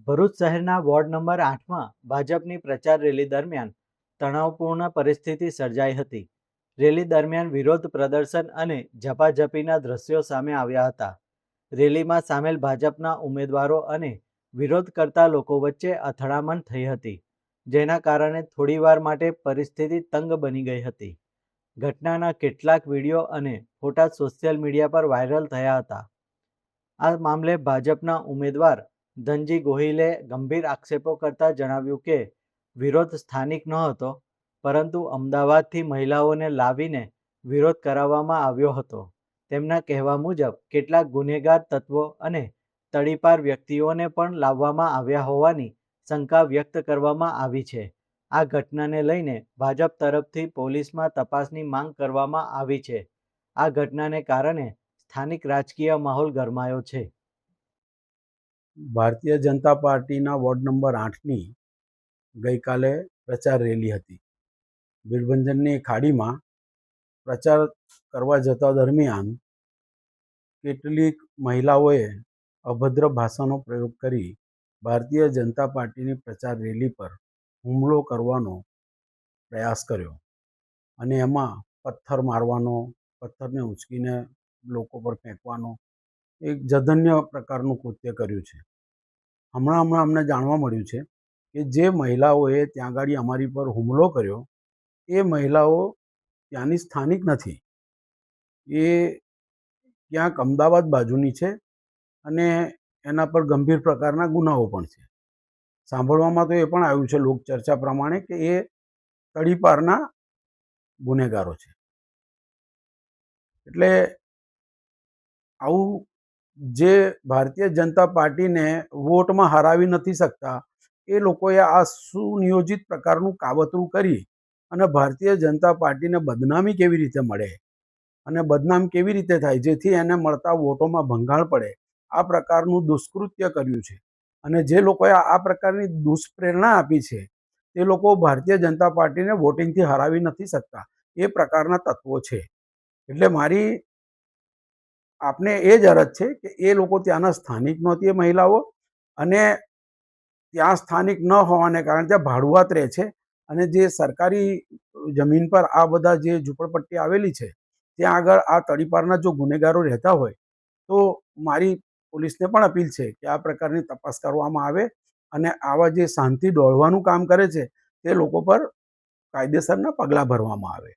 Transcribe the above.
ભરૂચ શહેરના ward number 8માં ભાજપની પ્રચાર રેલી દરમિયાન તણાવપૂર્ણ પરિસ્થિતિ સર્જાઈ હતી. રેલી દરમિયાન વિરોધ પ્રદર્શન અને ઝપાઝપીના દ્રશ્યો સામે આવ્યા હતા. રેલીમાં સામેલ ભાજપના ઉમેદવારો અને વિરોધ કરતા લોકો વચ્ચે અથડામણ થઈ હતી, જેના કારણે થોડીવાર માટે પરિસ્થિતિ તંગ બની ગઈ હતી. ઘટનાના કેટલાક વિડીયો અને ફોટા સોશિયલ મીડિયા પર વાયરલ થયા હતા. આ મામલે ભાજપના ઉમેદવાર ધનજી ગોહિલે ગંભીર આક્ષેપો કરતા જણાવ્યું કે વિરોધ સ્થાનિક નહોતો, પરંતુ અમદાવાદથી મહિલાઓને લાવીને વિરોધ કરાવવામાં આવ્યો હતો. તેમના કહેવા મુજબ કેટલાક ગુનેગાર તત્વો અને તડીપાર વ્યક્તિઓને પણ લાવવામાં આવ્યા હોવાની શંકા વ્યક્ત કરવામાં આવી છે. આ ઘટનાને લઈને ભાજપ તરફથી પોલીસમાં તપાસની માંગ કરવામાં આવી છે. આ ઘટનાને કારણે સ્થાનિક રાજકીય માહોલ ગરમાયો છે. ભારતીય જનતા પાર્ટીના વોર્ડ નંબર 8ની ગઈકાલે પ્રચાર રેલી હતી. બીરભંજનની ખાડીમાં પ્રચાર કરવા જતા દરમિયાન કેટલીક મહિલાઓએ અભદ્ર ભાષાનો પ્રયોગ કરી ભારતીય જનતા પાર્ટીની પ્રચાર રેલી પર હુમલો કરવાનો પ્રયાસ કર્યો અને એમાં પથ્થર મારવાનો, પથ્થરને ઉંચકીને લોકો પર ફેંકવાનો એક જધન્ય પ્રકારનું કૃત્ય કર્યું છે. હમણાં અમને જાણવા મળ્યું છે કે જે મહિલાઓએ ત્યાં આગળ અમારી પર હુમલો કર્યો એ મહિલાઓ ત્યાંની સ્થાનિક નથી. એ ક્યાંક અમદાવાદ બાજુની છે અને એના પર ગંભીર પ્રકારના ગુનાઓ પણ છે. સાંભળવામાં તો એ પણ આવ્યું છે લોકચર્ચા પ્રમાણે કે એ તડીપારના ગુનેગારો છે. એટલે આવું જે ભારતીય જનતા પાર્ટીને વોટમાં હરાવી નથી શકતા એ લોકોએ આ સુનિયોજિત પ્રકારનું કાવતરું કરી અને ભારતીય જનતા પાર્ટીને બદનામી કેવી રીતે મળે અને બદનામ કેવી રીતે થાય જેથી એને મળતા વોટોમાં ભંગાણ પડે, આ પ્રકારનું દુષ્કૃત્ય કર્યું છે. અને જે લોકોએ આ પ્રકારની દુષ્પ્રેરણા આપી છે તે લોકો ભારતીય જનતા પાર્ટીને વોટિંગથી હરાવી નથી શકતા એ પ્રકારના તત્વો છે. એટલે મારી આપને એ જ અરજ છે કે એ લોકો ત્યાંના સ્થાનિક નહોતી એ મહિલાઓ, અને ત્યાં સ્થાનિક ન હોવાને કારણે ત્યાં ભાડુઆત રહે છે અને જે સરકારી જમીન પર આ બધા જે ઝૂંપડપટ્ટી આવેલી છે ત્યાં આગળ આ તડીપારના જો ગુનેગારો રહેતા હોય તો મારી પોલીસને પણ અપીલ છે કે આ પ્રકારની તપાસ કરવામાં આવે અને આવા જે શાંતિ ડોળવાનું કામ કરે છે તે લોકો પર કાયદેસરના પગલાં ભરવામાં આવે.